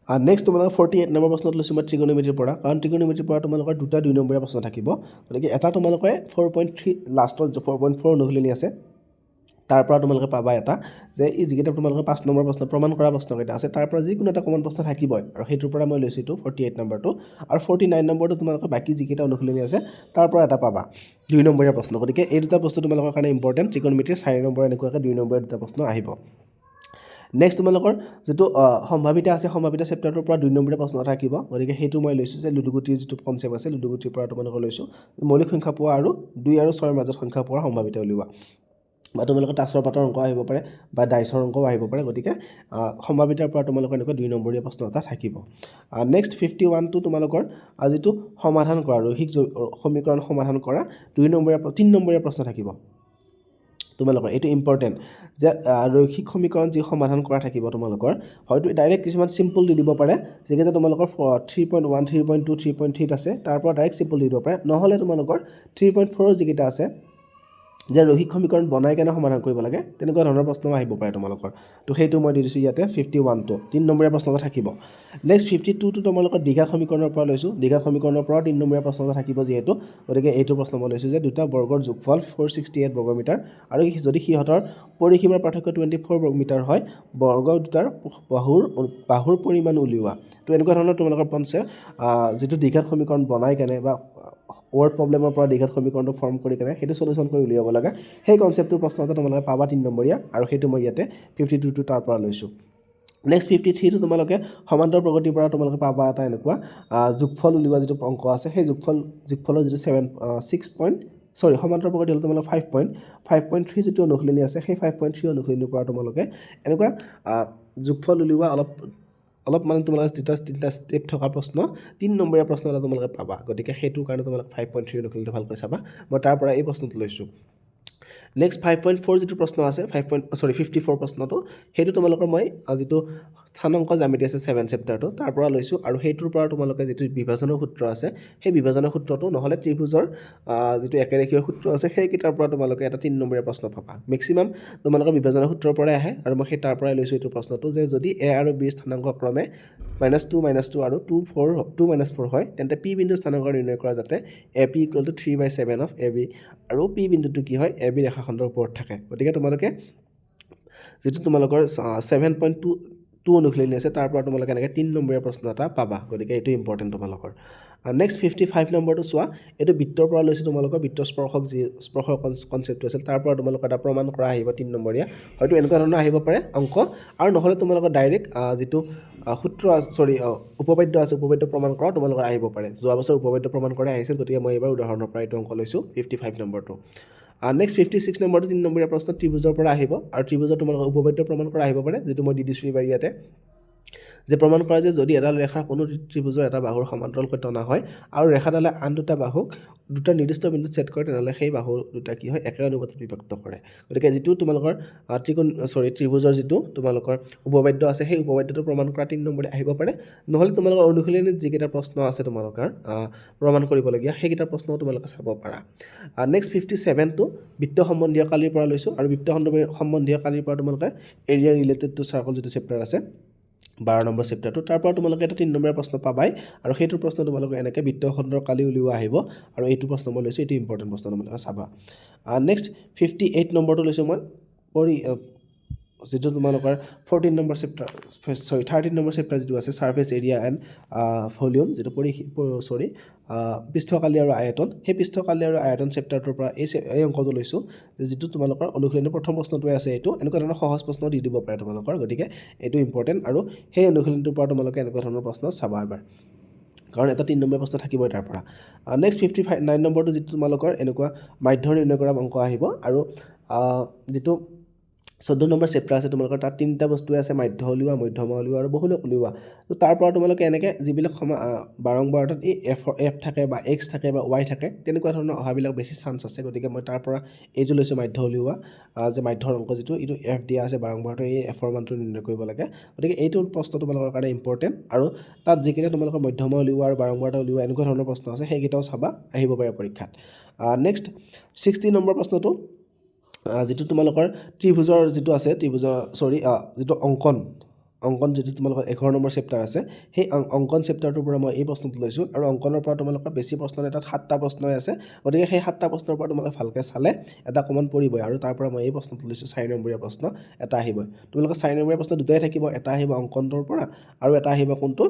নেক্সট তোমালোকৰ 48 নম্বৰ প্ৰশ্নত লৈছোঁ মই ত্ৰিকোণমিতিৰ পৰা কাৰণ ত্ৰিকোণমিতিৰ পৰা তোমালোকৰ দুটা 2 নম্বৰীয়া প্ৰশ্ন থাকিব গতিকে এটা তোমালোকে 4.3 লাষ্টৰ 4.4 অনুশীলনী আছে তাৰ পৰা তোমালোকে পাবা এটা যে এই যিকেইটা তোমালোকে 5 নম্বৰ প্ৰশ্ন প্ৰমাণ কৰা প্ৰশ্নকেইটা আছে তাৰ পৰা যিকোনো এটা কমন প্ৰশ্ন থাকিবই আৰু সেইটোৰ পৰা মই লৈছোঁ এইটো 48 নম্বৰটো আৰু 49 নম্বৰটো তোমালোকে বাকী যিকেইটা অনুশীলনী আছে তাৰ পৰা এটা পাবা 2 নম্বৰীয়া প্ৰশ্ন গতিকে এই দুটা বস্তু তোমালোকৰ কাৰণে ইম্পৰ্টেণ্ট ত্ৰিকোণমিতিৰ 4 নম্বৰ এনেকুৱাকৈ 2 নম্বৰীয়া দুটা প্ৰশ্ন আহিব নেক্সট তোমালোকৰ যিটো সম্ভাৱিতা আছে সম্ভাৱিতা চেপ্টাৰটোৰ পৰা 2 নম্বৰীয়া প্ৰশ্ন থাকিব গতিকে সেইটো মই লৈছোঁ যে লুডুগুটিৰ যিটো কনচেপ্ট আছে লুডুগুটিৰ পৰা তোমালোকৰ লৈছোঁ মৌলিক সংখ্যা পোৱা আৰু 2 আৰু 6ৰ মাজত সংখ্যা পোৱাৰ সম্ভাৱিতা উলিওৱা বা তোমালোকৰ টাছৰ পাতৰ অংক আহিব পাৰে বা ডাইচৰ অংকও আহিব পাৰে গতিকে সম্ভাৱিতাৰ পৰা তোমালোকৰ এনেকুৱা 2 নম্বৰীয়া প্ৰশ্ন এটা থাকিব নেক্সট 51টো তোমালোকৰ যিটো সমাধান কৰা ৰৈখিক সমীকৰণ সমাধান কৰা 3 নম্বৰীয়া প্ৰশ্ন থাকিব তোমালোকৰ এইটো ইম্পৰ্টেণ্ট যে ৰৈখিক সমীকৰণ যি সমাধান কৰা থাকিব তোমালোকৰ হয়তো ডাইৰেক্ট কিছুমান চিম্পল দি দিব পাৰে যেকেইটা তোমালোকৰ 3.1 3.2 3.3 আছে তাৰ পৰা ডাইৰেক্ট চিম্পল দি দিব পাৰে নহ'লে তোমালোকৰ 3.4 যিকেইটা আছে যে ৰৈখিক সমীকৰণ বনাই কেনে সমাধান কৰিব লাগে তেনেকুৱা ধৰণৰ প্ৰশ্ন আহিব পাৰে তোমালোকৰ তো সেইটো মই দি দিছোঁ ইয়াতে 51টো 3 নম্বৰীয়া প্ৰশ্ন এটা থাকিব নেক্সট 52টো তোমালোকৰ দ্বিঘাত সমীকৰণৰ পৰা লৈছোঁ দ্বিঘাত সমীকৰণৰ পৰা 3 নম্বৰীয়া প্ৰশ্ন এটা থাকিব যিহেতু গতিকে এইটো প্ৰশ্ন মই লৈছোঁ যে দুটা বৰ্গৰ যোগফল 468 বৰ্গমিটাৰ আৰু যদি সিহঁতৰ পৰিসীমাৰ পাৰ্থক্য 24 বৰ্গমিটাৰ হয় বৰ্গ দুটাৰ বাহুৰ পৰিমাণ উলিওৱা তো এনেকুৱা ধৰণৰ তোমালোকৰ পঞ্চে যিটো দ্বিঘাত সমীকৰণ বনাই কেনে বা ৱৰ্ড প্ৰব্লেমৰ পৰা দ্বিঘাত সমীকৰণটো ফৰ্ম কৰি কেনে সেইটো সলিউশ্যন কৰি উলিয়াব লাগে সেই কনচেপ্টটোৰ প্ৰশ্ন এটা তোমালোকে পাবা 3 নম্বৰীয়া আৰু সেইটো মই ইয়াতে 52টো তাৰ পৰা লৈছোঁ নেক্সট 53টো তোমালোকে সমান্তৰ প্ৰগতিৰ পৰা তোমালোকে পাবা এটা এনেকুৱা যোগফল উলিওৱা যিটো অংক আছে সেই যোগফলৰ যিটো 6 সমান্তৰ প্ৰগতি হ'লে তোমালোকে 5.3 যিটো অনুশীলনী আছে সেই 5.3 অনুশীলনীৰ পৰা তোমালোকে এনেকুৱা যোগফল উলিওৱা অলপ মানে তোমালোকে তিনিটা ষ্টেপ থকা প্ৰশ্ন 3 নম্বৰীয়া প্ৰশ্ন এটা তোমালোকে পাবা গতিকে সেইটোৰ কাৰণে তোমালোকে 5.3 অনুশীলনীটো ভালকৈ চাবা মই তাৰ পৰা এই প্ৰশ্নটো লৈছোঁ নেক্সট 5.4 যিটো প্ৰশ্ন আছে 54 প্ৰশ্নটো সেইটো তোমালোকৰ মই যিটো স্থানাংক জ্যামিতি আছে 7 চেপ্টাৰটো তাৰ পৰা লৈছোঁ আৰু সেইটোৰ পৰা তোমালোকে যিটো বিভাজনৰ সূত্ৰ আছে সেই বিভাজনৰ সূত্ৰটো নহ'লে ত্ৰিভুজৰ যিটো একেৰেখীয় সূত্ৰ আছে সেইকেইটাৰ পৰা তোমালোকে এটা 3 নম্বৰীয়া প্ৰশ্ন পাবা মেক্সিমাম তোমালোকৰ বিভাজনৰ সূত্ৰৰ পৰাই আহে আৰু মই সেই তাৰ পৰাই লৈছোঁ এইটো প্ৰশ্নটো যে যদি a আৰু b স্থানাংক ক্ৰমে -2 আৰু 2 হয় তেন্তে p বিন্দুৰ স্থানাংক নিৰ্ণয় কৰা যাতে ap = 3/7 of ab আৰু p বিন্দুটো কি হয় ab ৰেখাখণ্ডৰ ওপৰত থাকে গতিকে তোমালোকে যেটো তোমালোকৰ 7.2 অনুশীলনী আছে তাৰ পৰা তোমালোকে এনেকৈ 3 নম্বৰীয়া প্ৰশ্ন এটা পাবা গতিকে এইটো ইম্পৰ্টেণ্ট তোমালোকৰ নেক্সট 55 নম্বৰটো চোৱা এইটো বৃত্তৰ পৰা লৈছোঁ তোমালোকৰ বৃত্ত স্পৰ্শৰ কনচেপ্টটো আছিল তাৰ পৰা তোমালোকৰ এটা প্ৰমাণ কৰা আহিব 3 নম্বৰীয়া হয়তো এনেকুৱা ধৰণৰ আহিব পাৰে অংক আৰু নহ'লে তোমালোকৰ ডাইৰেক্ট যিটো সূত্ৰ উপপাদ্য আছে উপপাদ্য প্ৰমাণ কৰা তোমালোকৰ আহিব পাৰে যোৱা বছৰ উপপাদ্য প্ৰমাণ কৰা আহিছিল গতিকে মই এইবাৰ উদাহৰণৰ পৰা এইটো অংক লৈছোঁ 55 নম্বৰটো নেক্সট 56 নম্বৰটো 3 নম্বৰীয়া প্ৰশ্ন ত্ৰিভুজৰ পৰা আহিব আৰু ত্ৰিভুজৰ তোমালোকৰ উপপাদ্য প্ৰমাণ কৰা আহিব পাৰে যেটো মই দি দিছোঁ এইবাৰ ইয়াতে যে প্ৰমাণ কৰা যে যদি এডাল ৰেখাৰ কোনো ত্ৰিভুজৰ এটা বাহুৰ সমান্তৰালকৈ টনা হয় আৰু ৰেখাডালে আন দুটা বাহুক দুটা নিৰ্দিষ্ট বিন্দুত ছেদ কৰে তেনেহ'লে সেই বাহু দুটা কি হয় একে অনুপাতত বিভক্ত কৰে গতিকে যিটো তোমালোকৰ ত্ৰিভুজৰ যিটো তোমালোকৰ উপপাদ্য আছে সেই উপপাদ্যটো প্ৰমাণ কৰা 3 নম্বৰে আহিব পাৰে নহ'লে তোমালোকৰ অনুশীলনীত যিকেইটা প্ৰশ্ন আছে তোমালোকৰ প্ৰমাণ কৰিবলগীয়া সেইকেইটা প্ৰশ্নও তোমালোকে চাব পাৰা নেক্সট 57টো বৃত্ত সম্বন্ধীয় কালিৰ পৰা লৈছোঁ আৰু বৃত্ত সম্বন্ধীয় কালিৰ পৰা তোমালোকে এৰিয়া ৰিলেটেড টু চাৰ্কল যিটো চেপ্টাৰ আছে 12 নম্বৰ চেপ্টাৰটো তাৰ পৰা তোমালোকে এটা 3 নম্বৰীয়া প্ৰশ্ন পাবাই আৰু সেইটো প্ৰশ্ন তোমালোকে এনেকৈ বৃত্তখণ্ডৰ কালি উলিওৱা আহিব আৰু এইটো প্ৰশ্ন মই লৈছোঁ এইটো ইম্পৰ্টেণ্ট প্ৰশ্ন তোমালোকে চাবা নেক্সট 58 নম্বৰটো লৈছোঁ মই যেটো তোমালোকৰ 13 নম্বৰ চেপ্টাৰ যিটো আছে সাৰফেস এৰিয়া এণ্ড ভলিউম যেটো পৃষ্ঠকালি আৰু আয়তন সেই পৃষ্ঠকালি আৰু আয়তন চেপ্টাৰটোৰ পৰা এই অংকটো লৈছোঁ যেটো তোমালোকৰ অনুশীলনীৰ প্ৰথম প্ৰশ্নটোৱে আছে এইটো এনেকুৱা ধৰণৰ সহজ প্ৰশ্ন দি দিব পাৰে তোমালোকৰ গতিকে এইটো ইম্পৰ্টেণ্ট আৰু সেই অনুশীলনীটোৰ পৰা তোমালোকে এনেকুৱা ধৰণৰ প্ৰশ্ন চাবা এবাৰ কাৰণ এটা 3 নম্বৰ প্ৰশ্ন থাকিবই তাৰ পৰা নেক্সট 59 নম্বৰটো যেটো তোমালোকৰ এনেকুৱা মাধ্য নিৰ্ণয় কৰা অংক আহিব আৰু যেটো 14 নম্বৰ চেপ্টাৰ আছে তোমালোকৰ তাত তিনিটা বস্তু আছে মাধ্য উলিওৱা মধ্যমা উলিওৱা আৰু বহুলক উলিওৱা তো তাৰ পৰা তোমালোকে এনেকৈ যিবিলাক বাৰম্বাৰতাত এই এফ থাকে বা এক্স থাকে বা ৱাই থাকে তেনেকুৱা ধৰণৰ অহাবিলাক বেছি চান্স আছে গতিকে মই তাৰ পৰা এইটো লৈছোঁ মাধ্য উলিওৱা যে মাধ্যৰ অংক যিটো এইটো এফ দিয়া আছে বাৰম্বাৰতাত এই এফৰ মানটো নিৰ্ণয় কৰিব লাগে গতিকে এইটো প্ৰশ্ন তোমালোকৰ কাৰণে ইম্পৰ্টেণ্ট আৰু তাত যিকেইটা তোমালোকৰ মধ্যমা উলিওৱা আৰু বাৰম্বাৰতা উলিওৱা এনেকুৱা ধৰণৰ প্ৰশ্ন আছে সেইকেইটাও চাবা আহিব পাৰে পৰীক্ষাত নেক্সট 60 নম্বৰ প্ৰশ্নটো যেটো তোমালোকৰ ত্ৰিভুজৰ যিটো আছে যিটো অংকন যেটো তোমালোকৰ 11 নম্বৰ চেপ্টাৰ আছে সেই অংকন চেপ্টাৰটোৰ পৰা মই এই প্ৰশ্নটো লৈছোঁ আৰু অংকনৰ পৰা তোমালোকৰ বেছি প্ৰশ্ন তাত 7টা প্ৰশ্নই আছে গতিকে সেই 7টা প্ৰশ্নৰ পৰা তোমালোকে ভালকৈ চালে এটা কমন পৰিবই আৰু তাৰ পৰা মই এই প্ৰশ্নটো লৈছোঁ 4 নম্বৰীয়া প্ৰশ্ন এটা আহিব তোমালোকৰ 4 নম্বৰীয়া প্ৰশ্ন দুটাই থাকিব এটা আহিব অংকনৰ পৰা আৰু এটা আহিব কোনটো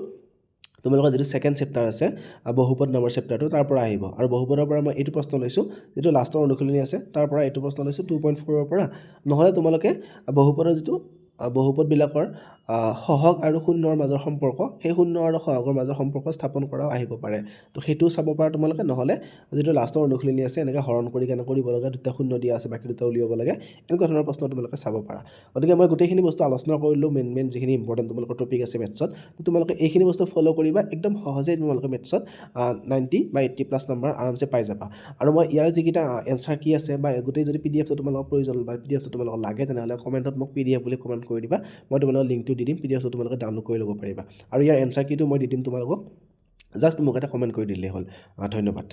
তোমালোকৰ যেটো সেকেন্ড চেপ্টাৰ আছে বহুপদ নম্বৰ চেপ্টাৰটো তাৰ পৰা আহিব আৰু বহুপদৰ পৰা মই এইটো প্ৰশ্ন লৈছোঁ যেটো লাষ্টৰ অনুশীলনী আছে তাৰ পৰা এইটো প্ৰশ্ন লৈছোঁ 2.4 ৰ পৰা নহলে তোমালোকে বহুপদৰ যেটো বহুপদবিলাকৰ সহগ আৰু শূন্যৰ মাজৰ সম্পৰ্ক সেই শূন্য আৰু সহগৰ মাজৰ সম্পৰ্ক স্থাপন কৰাও আহিব পাৰে তো সেইটো চাব পাৰা তোমালোকে নহলে যেটো লাষ্টৰ অনুশীলনী আছে এনেকৈ হৰণ কৰি কেনে কৰিব লাগে দুটা শূন্য দিয়া আছে বাকি দুটা উলিয়াব লাগে এনেকুৱা ধৰণৰ প্ৰশ্ন তোমালোকে চাব পাৰা গতিকে মই গোটেইখিনি বস্তু আলোচনা কৰিলোঁ মেইন যিখিনি ইম্পৰ্টেণ্ট তোমালোকৰ টপিক আছে মেথছত তো তোমালোকে এইখিনি বস্তু ফলো কৰিবা একদম সহজে তোমালোকে মেথছত 90 বা 80+ নম্বৰ আৰামছে পাই যাবা আৰু মই ইয়াৰ যিকেইটা এনসাৰ কি আছে বা গোটেই যদি পিডিএফটো তোমালোকৰ প্ৰয়োজন বা পিডিএফটো তোমালোকক লাগে তেনেহ'লে কমেণ্টত মোক পিডিএফ বুলি কমেণ্ট কৰি দিবা মই তোমালোকক লিংকটো দি দিম পিডিএফটো তোমালোকে ডাউনলোড কৰি ল'ব পাৰিবা আৰু ইয়াৰ এনসাৰ কিটো মই দি দিম তোমালোকক জাষ্ট মোক এটা কমেণ্ট কৰি দিলেই হ'ল ধন্যবাদ